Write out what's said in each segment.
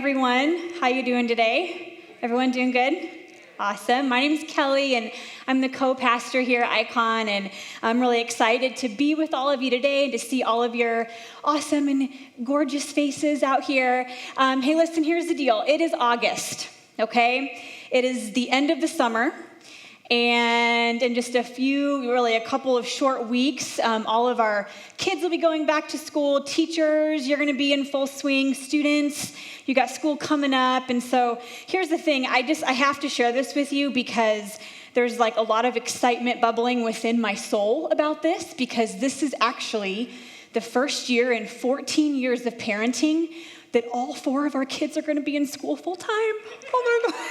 everyone. How you doing today? Everyone doing good? Awesome. My name is Kelly, and I'm the co-pastor here at Icon, and I'm really excited to be with all of you today and to see all of your awesome and gorgeous faces out here. Hey, listen, here's the deal. It is August, okay? It is the end of the summer, and in just a couple of short weeks, all of our kids will be going back to school. Teachers, you're going to be in full swing. Students, you got school coming up. And so here's the thing. I have to share this with you because there's like a lot of excitement bubbling within my soul about this, because this is actually the first year in 14 years of parenting that all 4 of our kids are going to be in school full time. Oh my God.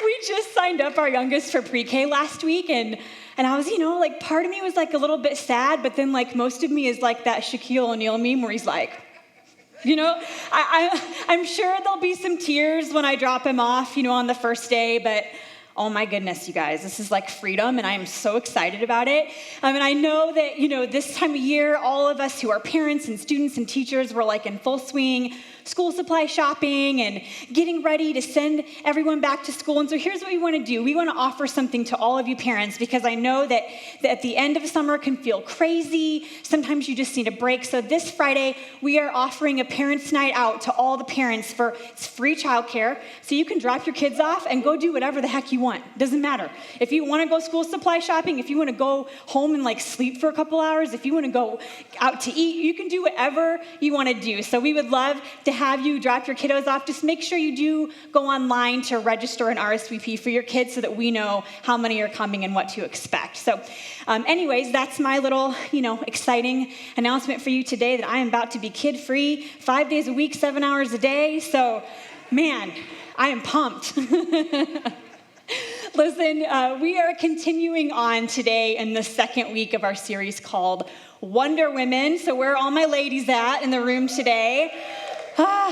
We just signed up our youngest for pre-K last week, and I was, part of me was like a little bit sad, but then like most of me is like that Shaquille O'Neal meme where he's like, I'm sure there'll be some tears when I drop him off, on the first day, but oh my goodness, you guys, this is like freedom, and I am so excited about it. And I know that, this time of year, all of us who are parents and students and teachers, we're like in full swing, school supply shopping and getting ready to send everyone back to school. And so here's what we want to do. We want to offer something to all of you parents, because I know that at the end of summer can feel crazy. Sometimes you just need a break. So this Friday, we are offering a parents' night out to all the parents it's free childcare. So you can drop your kids off and go do whatever the heck you want. Doesn't matter. If you want to go school supply shopping, if you want to go home and sleep for a couple hours, if you want to go out to eat, you can do whatever you want to do. So we would love to have you drop your kiddos off. Just make sure you do go online to register an RSVP for your kids so that we know how many are coming and what to expect. So anyways, that's my little, exciting announcement for you today, that I am about to be kid-free 5 days a week, 7 hours a day. So, man, I am pumped. Listen, we are continuing on today in the second week of our series called Wonder Women. So where are all my ladies at in the room today?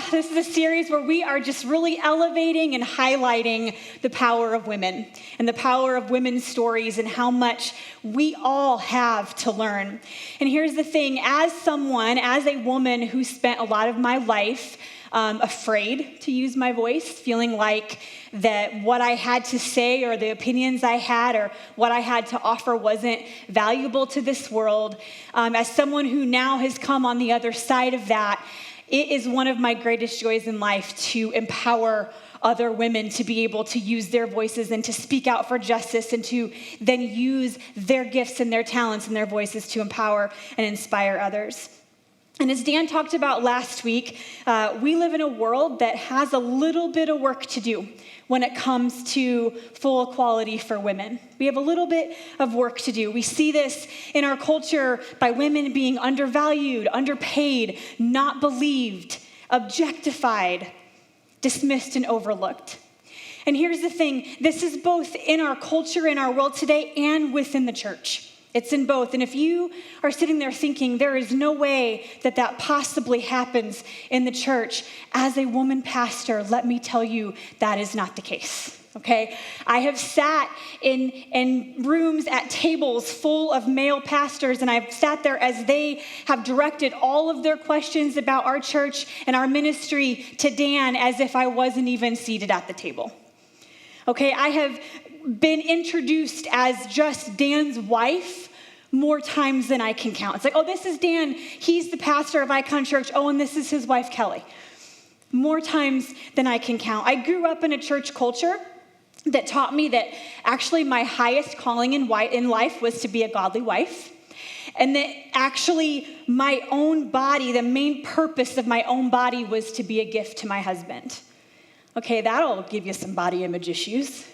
This is a series where we are just really elevating and highlighting the power of women and the power of women's stories and how much we all have to learn. And here's the thing, as a woman who spent a lot of my life afraid to use my voice, feeling like that what I had to say or the opinions I had or what I had to offer wasn't valuable to this world, as someone who now has come on the other side of that, it is one of my greatest joys in life to empower other women to be able to use their voices and to speak out for justice and to then use their gifts and their talents and their voices to empower and inspire others. And as Dan talked about last week, we live in a world that has a little bit of work to do when it comes to full equality for women. We have a little bit of work to do. We see this in our culture by women being undervalued, underpaid, not believed, objectified, dismissed, and overlooked. And here's the thing, this is both in our culture, in our world today, and within the church. It's in both. And if you are sitting there thinking there is no way that possibly happens in the church, as a woman pastor, let me tell you that is not the case. Okay? I have sat in rooms at tables full of male pastors, and I've sat there as they have directed all of their questions about our church and our ministry to Dan as if I wasn't even seated at the table. Okay, I have been introduced as just Dan's wife more times than I can count. It's like, oh, this is Dan. He's the pastor of Icon Church. Oh, and this is his wife, Kelly. More times than I can count. I grew up in a church culture that taught me that actually my highest calling in life was to be a godly wife. And that actually my own body, the main purpose of my own body was to be a gift to my husband. Okay, that'll give you some body image issues.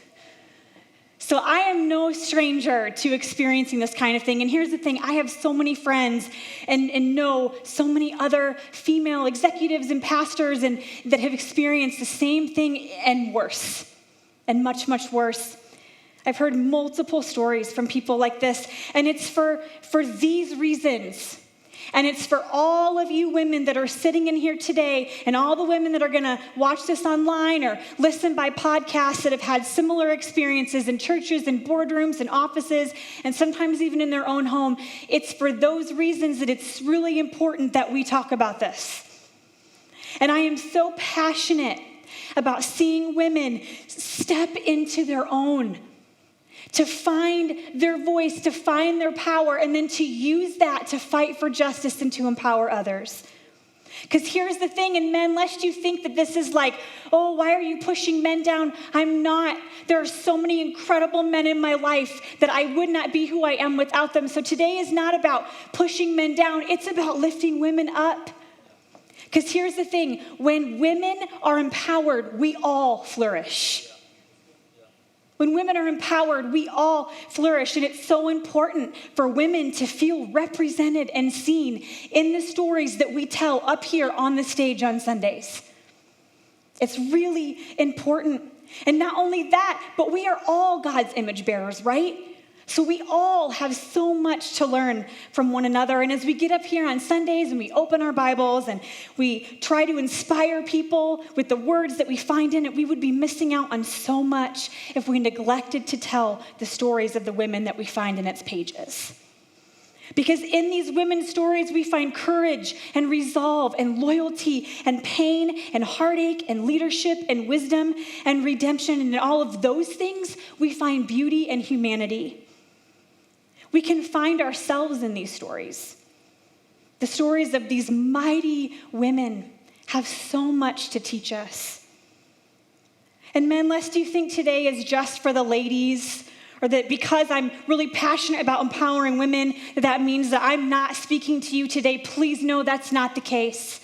So I am no stranger to experiencing this kind of thing. And here's the thing, I have so many friends and know so many other female executives and pastors that have experienced the same thing and worse, and much, much worse. I've heard multiple stories from people like this, and it's for these reasons. And it's for all of you women that are sitting in here today and all the women that are going to watch this online or listen by podcasts that have had similar experiences in churches and boardrooms and offices and sometimes even in their own home. It's for those reasons that it's really important that we talk about this. And I am so passionate about seeing women step into their own, to find their voice, to find their power, and then to use that to fight for justice and to empower others. Because here's the thing, and men, lest you think that this is like, oh, why are you pushing men down? I'm not. There are so many incredible men in my life that I would not be who I am without them. So today is not about pushing men down. It's about lifting women up. Because here's the thing, when women are empowered, we all flourish. When women are empowered, we all flourish. And it's so important for women to feel represented and seen in the stories that we tell up here on the stage on Sundays. It's really important. And not only that, but we are all God's image bearers, right? So we all have so much to learn from one another. And as we get up here on Sundays and we open our Bibles and we try to inspire people with the words that we find in it, we would be missing out on so much if we neglected to tell the stories of the women that we find in its pages. Because in these women's stories, we find courage and resolve and loyalty and pain and heartache and leadership and wisdom and redemption. And in all of those things, we find beauty and humanity. We can find ourselves in these stories. The stories of these mighty women have so much to teach us. And men, lest you think today is just for the ladies, or that because I'm really passionate about empowering women, that means that I'm not speaking to you today. Please know that's not the case.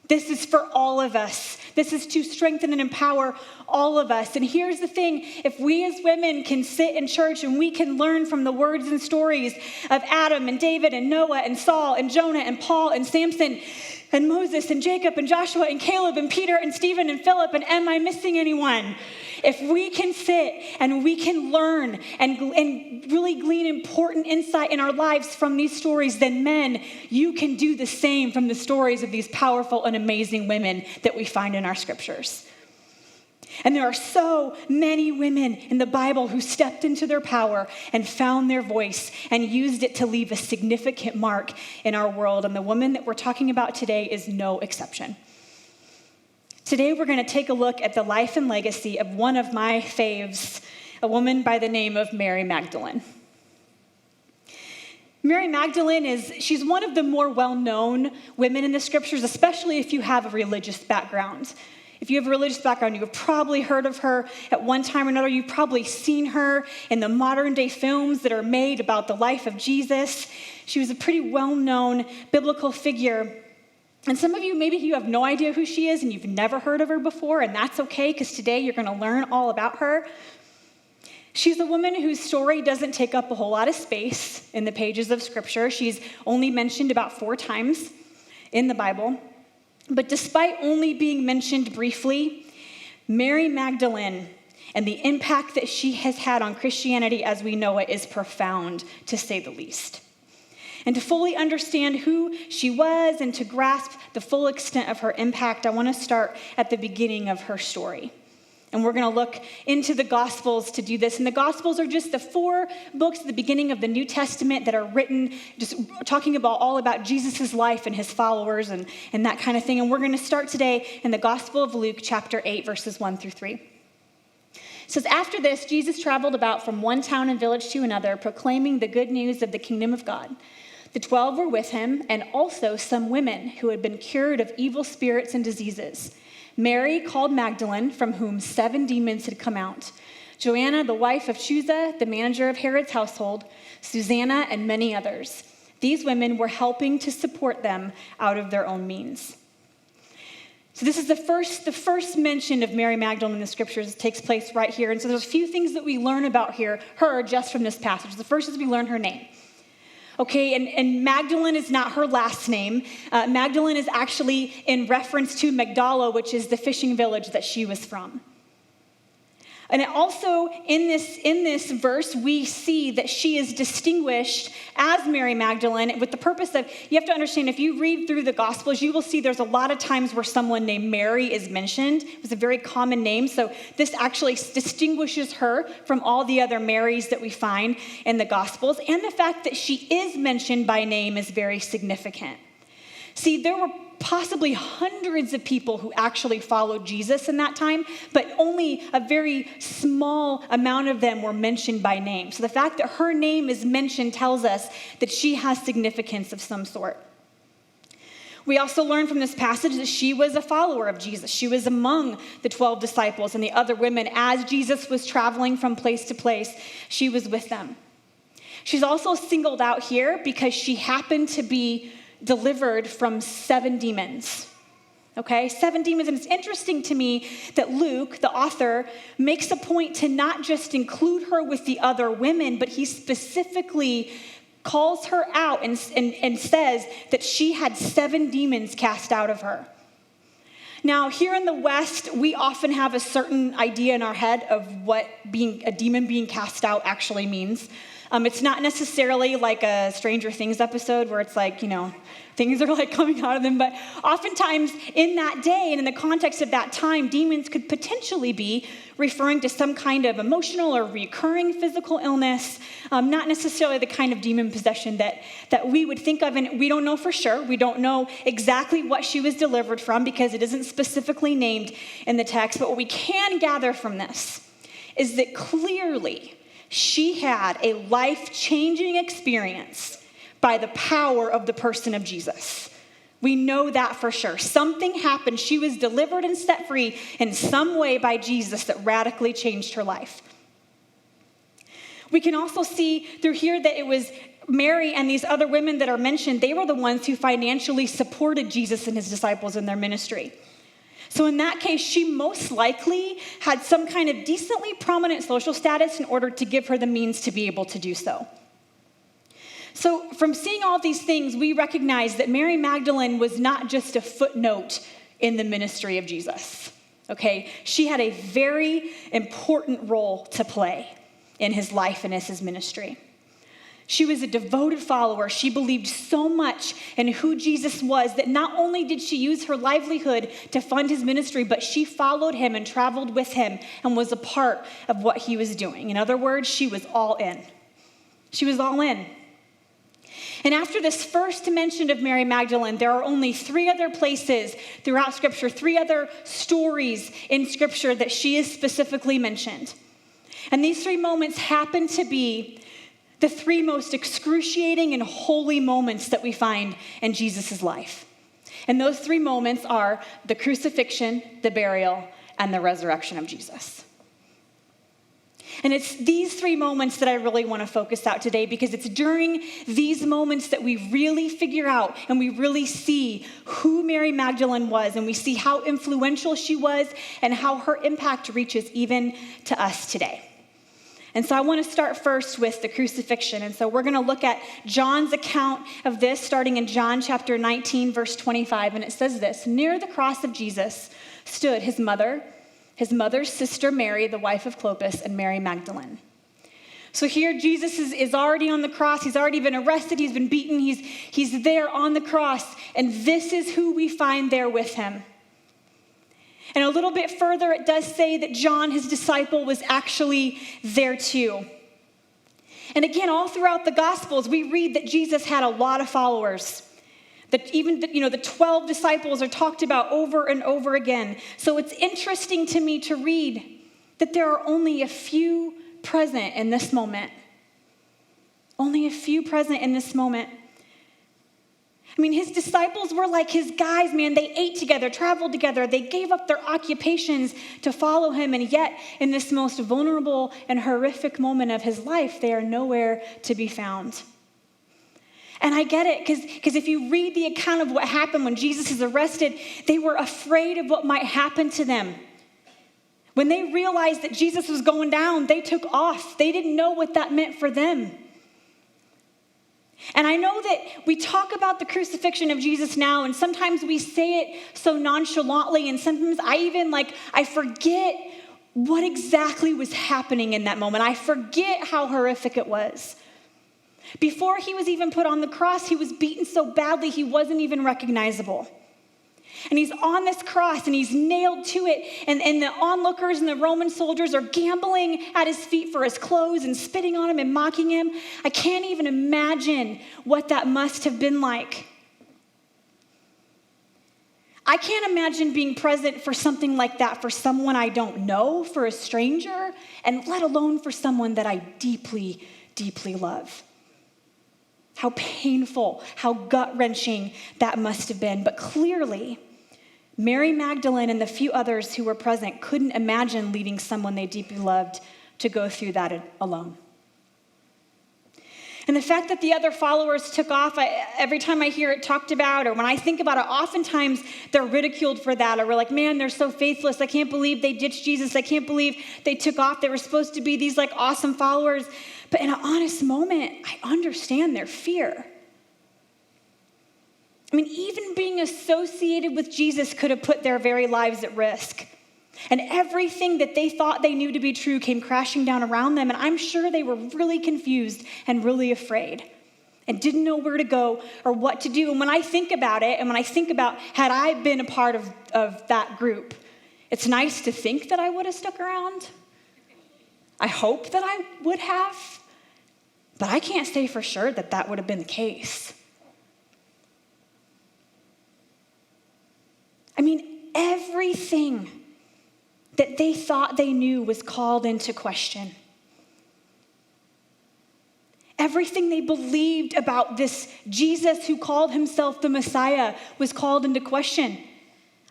This is for all of us. This is to strengthen and empower all of us. And here's the thing, if we as women can sit in church and we can learn from the words and stories of Adam and David and Noah and Saul and Jonah and Paul and Samson and Moses and Jacob and Joshua and Caleb and Peter and Stephen and Philip, and am I missing anyone? If we can sit and we can learn and really glean important insight in our lives from these stories, then men, you can do the same from the stories of these powerful and amazing women that we find in our scriptures. And there are so many women in the Bible who stepped into their power and found their voice and used it to leave a significant mark in our world. And the woman that we're talking about today is no exception. Today, we're going to take a look at the life and legacy of one of my faves, a woman by the name of Mary Magdalene. Mary Magdalene she's one of the more well-known women in the scriptures, especially if you have a religious background. If you have a religious background, you have probably heard of her at one time or another. You've probably seen her in the modern day films that are made about the life of Jesus. She was a pretty well-known biblical figure. And some of you, maybe you have no idea who she is and you've never heard of her before, and that's okay because today you're going to learn all about her. She's a woman whose story doesn't take up a whole lot of space in the pages of Scripture. She's only mentioned about 4 times in the Bible. But despite only being mentioned briefly, Mary Magdalene and the impact that she has had on Christianity as we know it is profound, to say the least. And to fully understand who she was and to grasp the full extent of her impact, I want to start at the beginning of her story. And we're going to look into the Gospels to do this. And the Gospels are just the 4 books at the beginning of the New Testament that are written just talking all about Jesus' life and his followers and that kind of thing. And we're going to start today in the Gospel of Luke, chapter 8, verses 1 through 3. It says, after this, Jesus traveled about from one town and village to another, proclaiming the good news of the kingdom of God. The 12 were with him, and also some women who had been cured of evil spirits and diseases. Mary, called Magdalene, from whom 7 demons had come out. Joanna, the wife of Chuza, the manager of Herod's household. Susanna, and many others. These women were helping to support them out of their own means. So this is the first mention of Mary Magdalene in the scriptures. It takes place right here. And so there's a few things that we learn about her just from this passage. The first is we learn her name. Okay, and Magdalene is not her last name. Magdalene is actually in reference to Magdala, which is the fishing village that she was from. And also in this verse, we see that she is distinguished as Mary Magdalene with the purpose of, you have to understand, if you read through the Gospels, you will see there's a lot of times where someone named Mary is mentioned. It was a very common name, so this actually distinguishes her from all the other Marys that we find in the Gospels. And the fact that she is mentioned by name is very significant. See, there were possibly hundreds of people who actually followed Jesus in that time, but only a very small amount of them were mentioned by name. So the fact that her name is mentioned tells us that she has significance of some sort. We also learn from this passage that she was a follower of Jesus. She was among the 12 disciples and the other women. As Jesus was traveling from place to place, she was with them. She's also singled out here because she happened to be delivered from 7 demons. Okay, 7 demons. And it's interesting to me that Luke, the author, makes a point to not just include her with the other women, but he specifically calls her out and says that she had 7 demons cast out of her. Now, here in the West, we often have a certain idea in our head of what being a demon being cast out actually means. It's not necessarily like a Stranger Things episode where it's like, things are like coming out of them. But oftentimes in that day and in the context of that time, demons could potentially be referring to some kind of emotional or recurring physical illness, not necessarily the kind of demon possession that we would think of. And we don't know for sure. We don't know exactly what she was delivered from because it isn't specifically named in the text. But what we can gather from this is that clearly she had a life-changing experience by the power of the person of Jesus. We know that for sure. Something happened. She was delivered and set free in some way by Jesus that radically changed her life. We can also see through here that it was Mary and these other women that are mentioned. They were the ones who financially supported Jesus and his disciples in their ministry. So in that case, she most likely had some kind of decently prominent social status in order to give her the means to be able to do so. So from seeing all these things, we recognize that Mary Magdalene was not just a footnote in the ministry of Jesus, okay? She had a very important role to play in his life and as his ministry. She was a devoted follower. She believed so much in who Jesus was that not only did she use her livelihood to fund his ministry, but she followed him and traveled with him and was a part of what he was doing. In other words, she was all in. She was all in. And after this first mention of Mary Magdalene, there are only 3 other places throughout Scripture, 3 other stories in Scripture that she is specifically mentioned. And these 3 moments happen to be the 3 most excruciating and holy moments that we find in Jesus' life. And those 3 moments are the crucifixion, the burial, and the resurrection of Jesus. And it's these 3 moments that I really want to focus out today because it's during these moments that we really figure out and we really see who Mary Magdalene was and we see how influential she was and how her impact reaches even to us today. And so I want to start first with the crucifixion. And so we're going to look at John's account of this starting in John chapter 19, verse 25. And it says this: near the cross of Jesus stood his mother's sister Mary, the wife of Clopas, and Mary Magdalene. So here Jesus is already on the cross. He's already been arrested. He's been beaten. He's there on the cross. And this is who we find there with him. And a little bit further, it does say that John, his disciple, was actually there too. And again, all throughout the Gospels, we read that Jesus had a lot of followers. That even the 12 disciples are talked about over and over again. So it's interesting to me to read that there are only a few present in this moment. Only a few present in this moment. I mean, his disciples were like his guys, man. They ate together, traveled together. They gave up their occupations to follow him. And yet, in this most vulnerable and horrific moment of his life, they are nowhere to be found. And I get it, because if you read the account of what happened when Jesus is arrested, they were afraid of what might happen to them. When they realized that Jesus was going down, they took off. They didn't know what that meant for them. And I know that we talk about the crucifixion of Jesus now, and sometimes we say it so nonchalantly, and sometimes I forget what exactly was happening in that moment. I forget how horrific it was. Before he was even put on the cross, he was beaten so badly he wasn't even recognizable. And he's on this cross and he's nailed to it. And the onlookers and the Roman soldiers are gambling at his feet for his clothes and spitting on him and mocking him. I can't even imagine what that must have been like. I can't imagine being present for something like that for someone I don't know, for a stranger, and let alone for someone that I deeply, deeply love. How painful, how gut-wrenching that must have been. But clearly, Mary Magdalene and the few others who were present couldn't imagine leaving someone they deeply loved to go through that alone. And the fact that the other followers took off, every time I hear it talked about, or when I think about it, oftentimes they're ridiculed for that. Or we're like, man, they're so faithless. I can't believe they ditched Jesus. I can't believe they took off. They were supposed to be these like awesome followers. But in an honest moment, I understand their fear. I mean, even being associated with Jesus could have put their very lives at risk. And everything that they thought they knew to be true came crashing down around them. And I'm sure they were really confused and really afraid and didn't know where to go or what to do. And when I think about it, and when I think about had I been a part of that group, it's nice to think that I would have stuck around. I hope that I would have. But I can't say for sure that that would have been the case. I mean, everything that they thought they knew was called into question. Everything they believed about this Jesus who called himself the Messiah was called into question.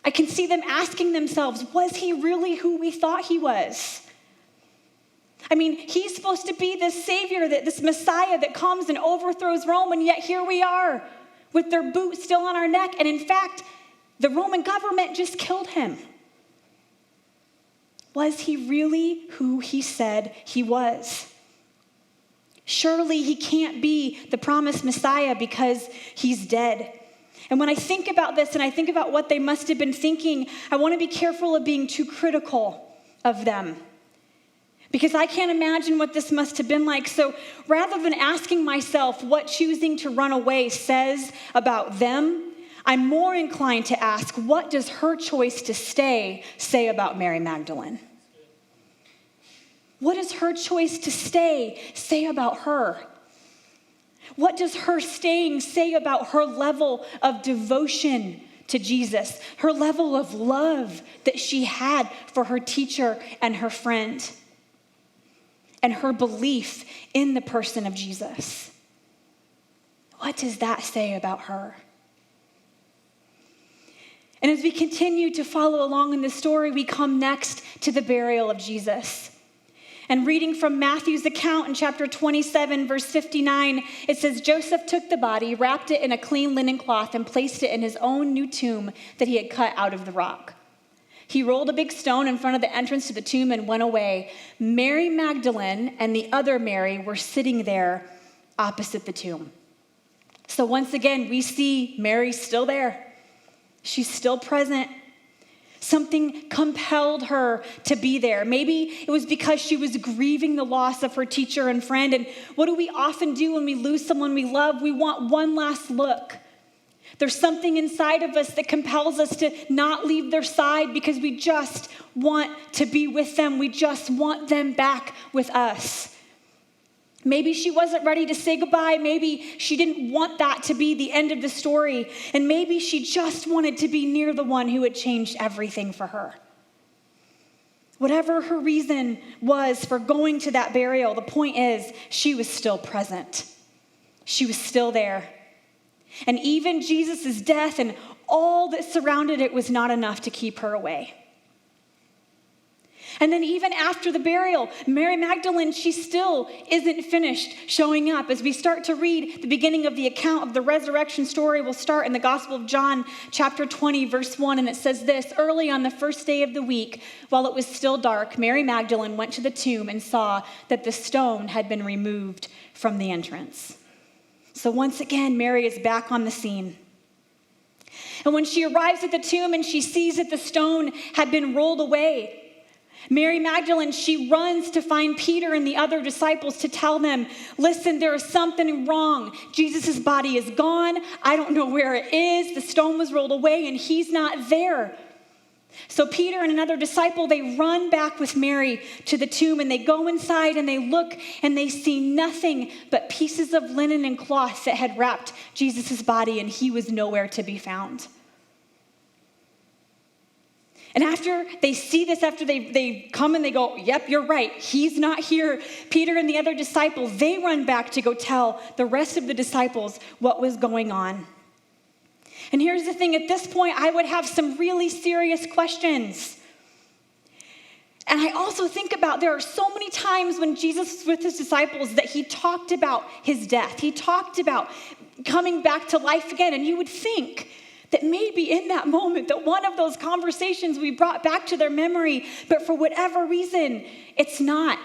I can see them asking themselves, was he really who we thought he was? I mean, he's supposed to be this savior, this Messiah that comes and overthrows Rome, and yet here we are with their boots still on our neck. And in fact, the Roman government just killed him. Was he really who he said he was? Surely he can't be the promised Messiah because he's dead. And when I think about this and I think about what they must have been thinking, I want to be careful of being too critical of them, because I can't imagine what this must have been like. So rather than asking myself what choosing to run away says about them, I'm more inclined to ask, what does her choice to stay say about Mary Magdalene? What does her choice to stay say about her? What does her staying say about her level of devotion to Jesus, her level of love that she had for her teacher and her friend, and her belief in the person of Jesus? What does that say about her? And as we continue to follow along in this story, we come next to the burial of Jesus. And reading from Matthew's account in chapter 27, verse 59, it says, Joseph took the body, wrapped it in a clean linen cloth, and placed it in his own new tomb that he had cut out of the rock. He rolled a big stone in front of the entrance to the tomb and went away. Mary Magdalene and the other Mary were sitting there opposite the tomb. So once again, we see Mary still there. She's still present. Something compelled her to be there. Maybe it was because she was grieving the loss of her teacher and friend. And what do we often do when we lose someone we love? We want one last look. There's something inside of us that compels us to not leave their side because we just want to be with them. We just want them back with us. Maybe she wasn't ready to say goodbye. Maybe she didn't want that to be the end of the story. And maybe she just wanted to be near the one who had changed everything for her. Whatever her reason was for going to that burial, the point is she was still present. She was still there. And even Jesus' death and all that surrounded it was not enough to keep her away. And then even after the burial, Mary Magdalene, she still isn't finished showing up. As we start to read the beginning of the account of the resurrection story, we'll start in the Gospel of John, chapter 20, verse 1, and it says this: Early on the first day of the week, while it was still dark, Mary Magdalene went to the tomb and saw that the stone had been removed from the entrance. So once again, Mary is back on the scene. And when she arrives at the tomb and she sees that the stone had been rolled away, Mary Magdalene, she runs to find Peter and the other disciples to tell them, listen, there is something wrong. Jesus' body is gone. I don't know where it is. The stone was rolled away and he's not there. So Peter and another disciple, they run back with Mary to the tomb and they go inside and they look and they see nothing but pieces of linen and cloth that had wrapped Jesus' body, and he was nowhere to be found. And after they see this, after they come and they go, yep, you're right, he's not here. Peter and the other disciples, they run back to go tell the rest of the disciples what was going on. And here's the thing, at this point, I would have some really serious questions. And I also think about, there are so many times when Jesus was with his disciples that he talked about his death. He talked about coming back to life again. And you would think that maybe in that moment, that one of those conversations we brought back to their memory, but for whatever reason, it's not.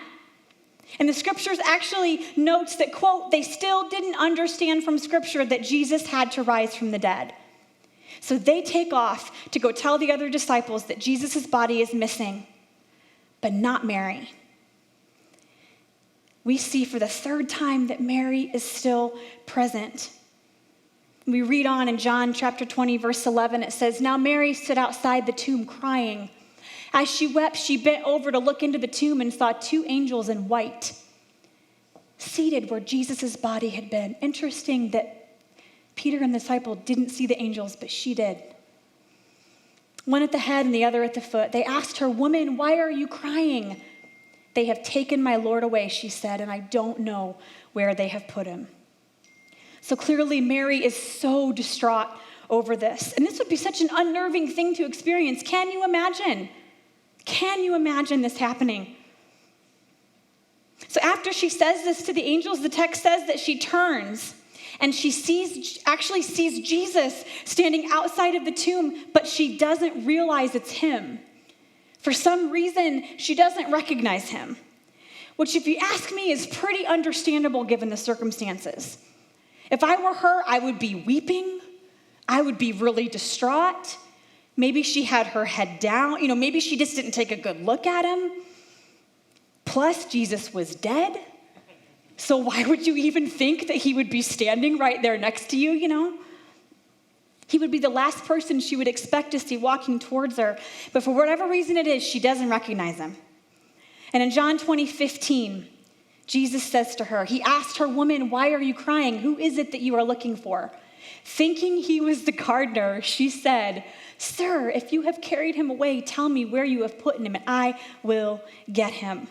And the scriptures actually notes that, quote, they still didn't understand from scripture that Jesus had to rise from the dead. So they take off to go tell the other disciples that Jesus' body is missing, but not Mary. We see for the third time that Mary is still present. We read on in John chapter 20, verse 11, it says, now Mary stood outside the tomb crying. As she wept, she bent over to look into the tomb and saw two angels in white, seated where Jesus' body had been. Interesting that Peter and the disciple didn't see the angels, but she did. One at the head and the other at the foot. They asked her, woman, why are you crying? They have taken my Lord away, she said, and I don't know where they have put him. So clearly Mary is so distraught over this. And this would be such an unnerving thing to experience. Can you imagine? Can you imagine this happening? So after she says this to the angels, the text says that she turns and she actually sees Jesus standing outside of the tomb, but she doesn't realize it's him. For some reason, she doesn't recognize him, which, if you ask me, is pretty understandable given the circumstances. If I were her, I would be weeping. I would be really distraught. Maybe she had her head down. Maybe she just didn't take a good look at him. Plus, Jesus was dead. So why would you even think that he would be standing right there next to you, He would be the last person she would expect to see walking towards her. But for whatever reason it is, she doesn't recognize him. And in John 20:15, Jesus says to her, he asked her, woman, why are you crying? Who is it that you are looking for? Thinking he was the gardener, she said, sir, if you have carried him away, tell me where you have put him and I will get him.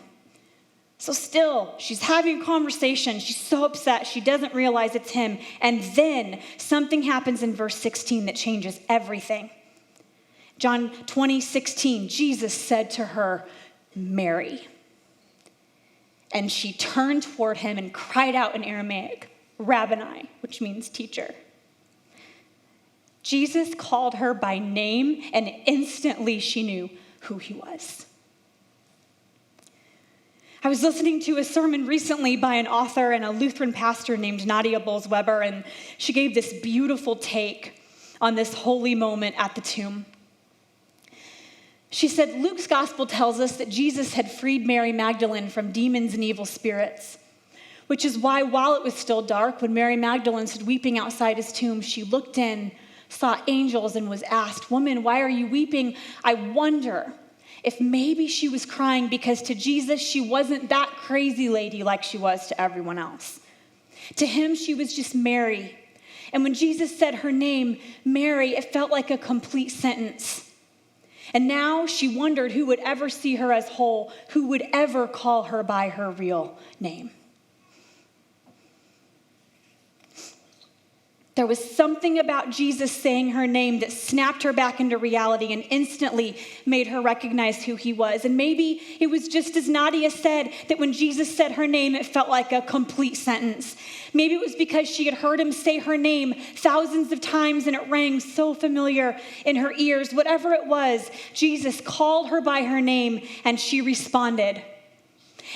So still, she's having a conversation. She's so upset. She doesn't realize it's him. And then something happens in verse 16 that changes everything. John 20:16, Jesus said to her, Mary. And she turned toward him and cried out in Aramaic, Rabboni, which means teacher. Jesus called her by name, and instantly she knew who he was. I was listening to a sermon recently by an author and a Lutheran pastor named Nadia Bolz-Weber, and she gave this beautiful take on this holy moment at the tomb. She said, Luke's gospel tells us that Jesus had freed Mary Magdalene from demons and evil spirits, which is why while it was still dark, when Mary Magdalene stood weeping outside his tomb, she looked in, saw angels, and was asked, woman, why are you weeping? I wonder if maybe she was crying because to Jesus, she wasn't that crazy lady like she was to everyone else. To him, she was just Mary. And when Jesus said her name, Mary, it felt like a complete sentence. And now she wondered who would ever see her as whole, who would ever call her by her real name. There was something about Jesus saying her name that snapped her back into reality and instantly made her recognize who he was. And maybe it was just as Nadia said, that when Jesus said her name, it felt like a complete sentence. Maybe it was because she had heard him say her name thousands of times and it rang so familiar in her ears. Whatever it was, Jesus called her by her name and she responded.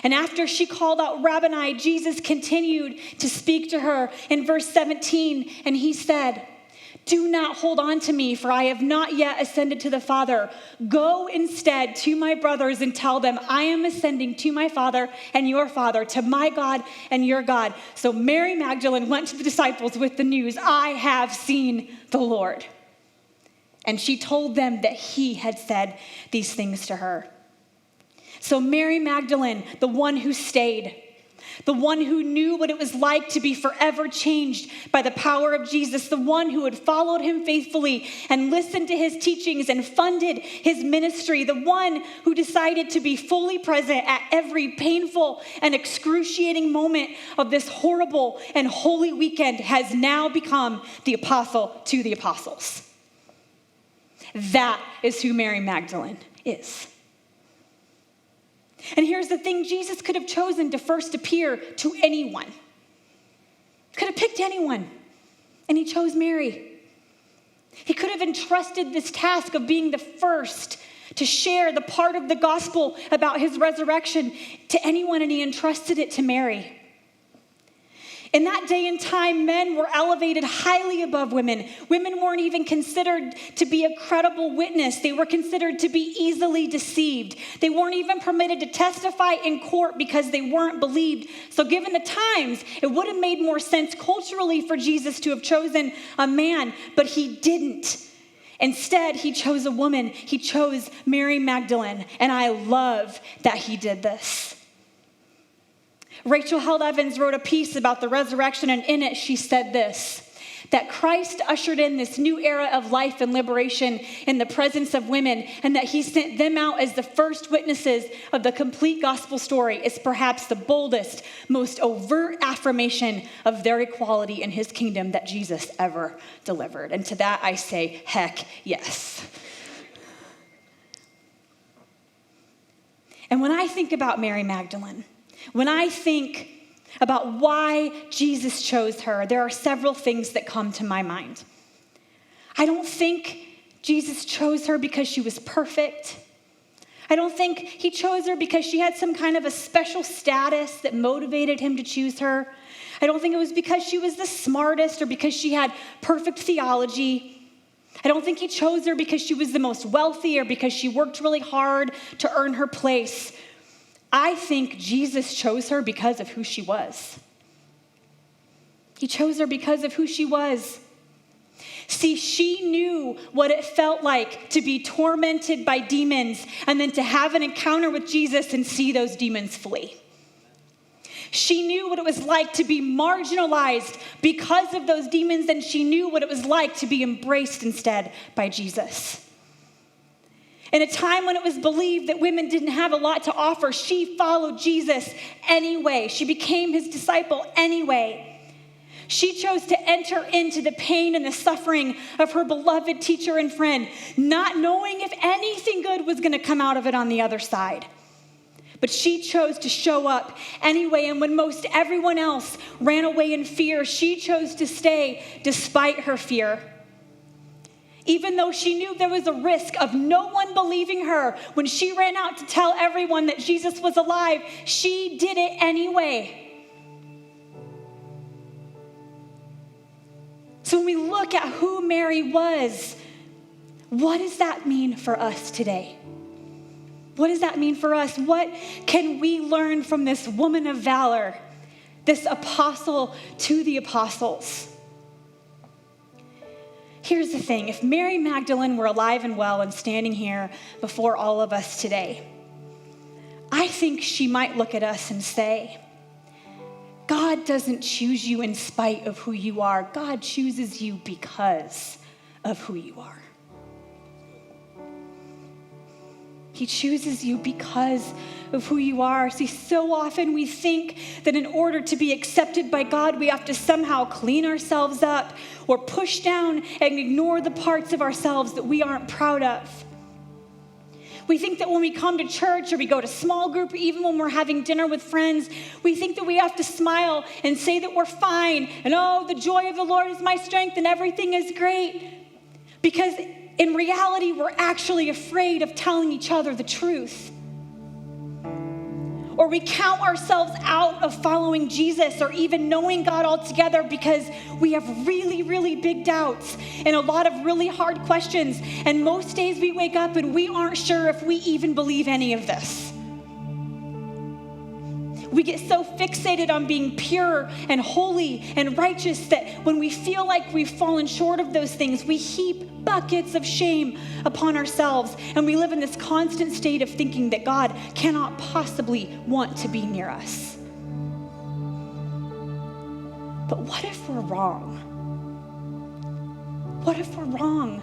And after she called out Rabboni, Jesus continued to speak to her in verse 17, and he said, do not hold on to me, for I have not yet ascended to the Father. Go instead to my brothers and tell them, I am ascending to my Father and your Father, to my God and your God. So Mary Magdalene went to the disciples with the news, I have seen the Lord. And she told them that he had said these things to her. So Mary Magdalene, the one who stayed, the one who knew what it was like to be forever changed by the power of Jesus, the one who had followed him faithfully and listened to his teachings and funded his ministry, the one who decided to be fully present at every painful and excruciating moment of this horrible and holy weekend, has now become the apostle to the apostles. That is who Mary Magdalene is. And here's the thing, Jesus could have chosen to first appear to anyone. Could have picked anyone, and he chose Mary. He could have entrusted this task of being the first to share the part of the gospel about his resurrection to anyone, and he entrusted it to Mary. In that day and time, men were elevated highly above women. Women weren't even considered to be a credible witness. They were considered to be easily deceived. They weren't even permitted to testify in court because they weren't believed. So given the times, it would have made more sense culturally for Jesus to have chosen a man, but he didn't. Instead, he chose a woman. He chose Mary Magdalene, and I love that he did this. Rachel Held Evans wrote a piece about the resurrection, and in it she said this, that Christ ushered in this new era of life and liberation in the presence of women, and that he sent them out as the first witnesses of the complete gospel story is perhaps the boldest, most overt affirmation of their equality in his kingdom that Jesus ever delivered. And to that I say, heck yes. And when I think about Mary Magdalene, when I think about why Jesus chose her, there are several things that come to my mind. I don't think Jesus chose her because she was perfect. I don't think he chose her because she had some kind of a special status that motivated him to choose her. I don't think it was because she was the smartest or because she had perfect theology. I don't think he chose her because she was the most wealthy or because she worked really hard to earn her place. I think Jesus chose her because of who she was. He chose her because of who she was. See, she knew what it felt like to be tormented by demons and then to have an encounter with Jesus and see those demons flee. She knew what it was like to be marginalized because of those demons, and she knew what it was like to be embraced instead by Jesus. In a time when it was believed that women didn't have a lot to offer, she followed Jesus anyway. She became his disciple anyway. She chose to enter into the pain and the suffering of her beloved teacher and friend, not knowing if anything good was going to come out of it on the other side. But she chose to show up anyway, and when most everyone else ran away in fear, she chose to stay despite her fear. Even though she knew there was a risk of no one believing her, when she ran out to tell everyone that Jesus was alive, she did it anyway. So when we look at who Mary was, what does that mean for us today? What does that mean for us? What can we learn from this woman of valor, this apostle to the apostles? Here's the thing, if Mary Magdalene were alive and well and standing here before all of us today, I think she might look at us and say, God doesn't choose you in spite of who you are. God chooses you because of who you are. He chooses you because of who you are. See, so often we think that in order to be accepted by God, we have to somehow clean ourselves up or push down and ignore the parts of ourselves that we aren't proud of. We think that when we come to church or we go to small group, or even when we're having dinner with friends, we think that we have to smile and say that we're fine and, oh, the joy of the Lord is my strength and everything is great. Because in reality, we're actually afraid of telling each other the truth. Or we count ourselves out of following Jesus or even knowing God altogether because we have really, really big doubts and a lot of really hard questions. And most days we wake up and we aren't sure if we even believe any of this. We get so fixated on being pure and holy and righteous that when we feel like we've fallen short of those things, we heap buckets of shame upon ourselves. And we live in this constant state of thinking that God cannot possibly want to be near us. But what if we're wrong? What if we're wrong?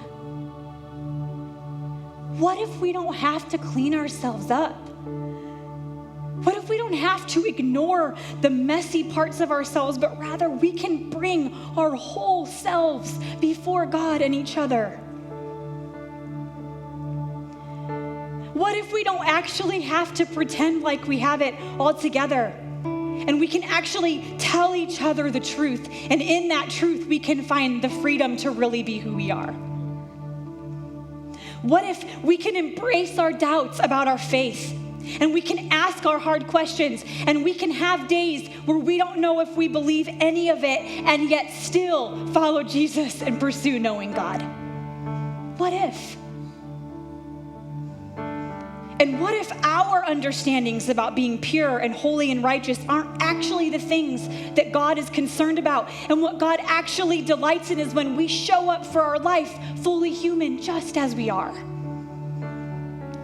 What if we don't have to clean ourselves up? What if we don't have to ignore the messy parts of ourselves, but rather we can bring our whole selves before God and each other? What if we don't actually have to pretend like we have it all together? And we can actually tell each other the truth. And in that truth, we can find the freedom to really be who we are. What if we can embrace our doubts about our faith? And we can ask our hard questions, and we can have days where we don't know if we believe any of it, and yet still follow Jesus and pursue knowing God. What if? And what if our understandings about being pure and holy and righteous aren't actually the things that God is concerned about? And what God actually delights in is when we show up for our life fully human, just as we are.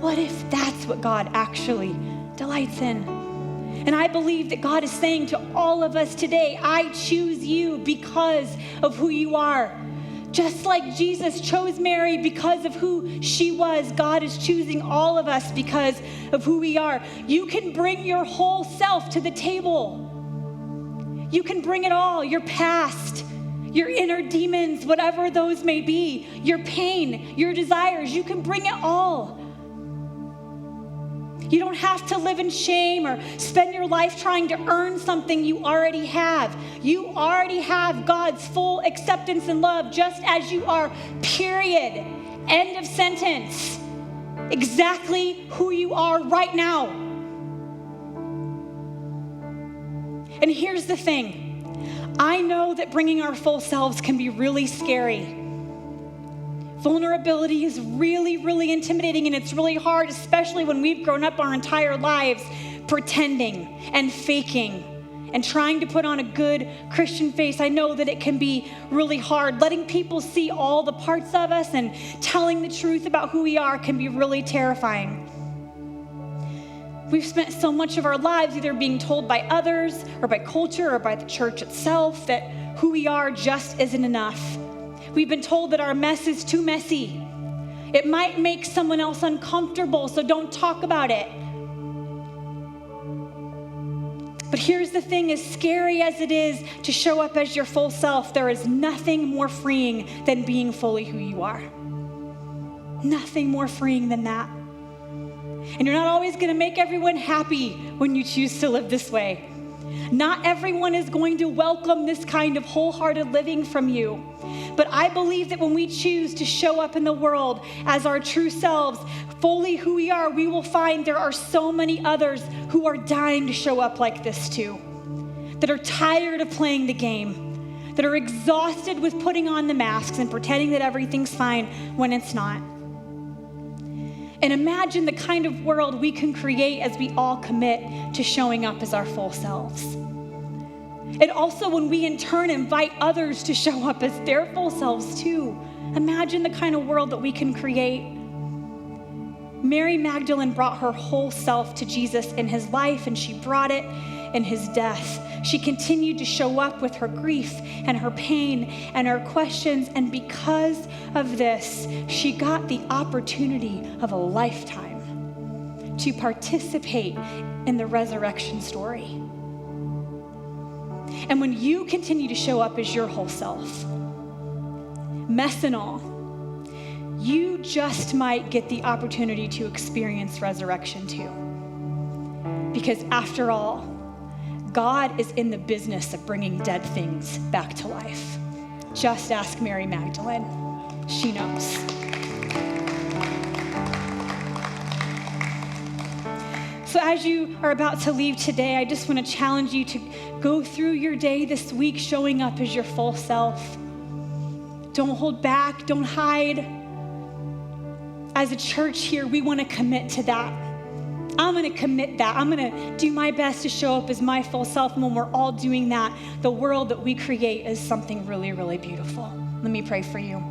What if that's what God actually delights in? And I believe that God is saying to all of us today, I choose you because of who you are. Just like Jesus chose Mary because of who she was, God is choosing all of us because of who we are. You can bring your whole self to the table. You can bring it all, your past, your inner demons, whatever those may be, your pain, your desires, you can bring it all. You don't have to live in shame or spend your life trying to earn something you already have. You already have God's full acceptance and love just as you are, period. End of sentence. Exactly who you are right now. And here's the thing. I know that bringing our full selves can be really scary. Vulnerability is really, really intimidating, and it's really hard, especially when we've grown up our entire lives pretending and faking and trying to put on a good Christian face. I know that it can be really hard. Letting people see all the parts of us and telling the truth about who we are can be really terrifying. We've spent so much of our lives either being told by others or by culture or by the church itself that who we are just isn't enough. We've been told that our mess is too messy. It might make someone else uncomfortable, so don't talk about it. But here's the thing, as scary as it is to show up as your full self, there is nothing more freeing than being fully who you are. Nothing more freeing than that. And you're not always going to make everyone happy when you choose to live this way. Not everyone is going to welcome this kind of wholehearted living from you. But I believe that when we choose to show up in the world as our true selves, fully who we are, we will find there are so many others who are dying to show up like this too, that are tired of playing the game, that are exhausted with putting on the masks and pretending that everything's fine when it's not. And imagine the kind of world we can create as we all commit to showing up as our full selves. And also when we in turn invite others to show up as their full selves too. Imagine the kind of world that we can create. Mary Magdalene brought her whole self to Jesus in his life, and she brought it in his death. She continued to show up with her grief and her pain and her questions, and because of this, she got the opportunity of a lifetime to participate in the resurrection story. And when you continue to show up as your whole self, mess and all, you just might get the opportunity to experience resurrection too. Because after all, God is in the business of bringing dead things back to life. Just ask Mary Magdalene. She knows. So as you are about to leave today, I just want to challenge you to go through your day this week showing up as your full self. Don't hold back, don't hide. As a church here, we want to commit to that. I'm going to commit that. I'm going to do my best to show up as my full self. And when we're all doing that, the world that we create is something really, really beautiful. Let me pray for you.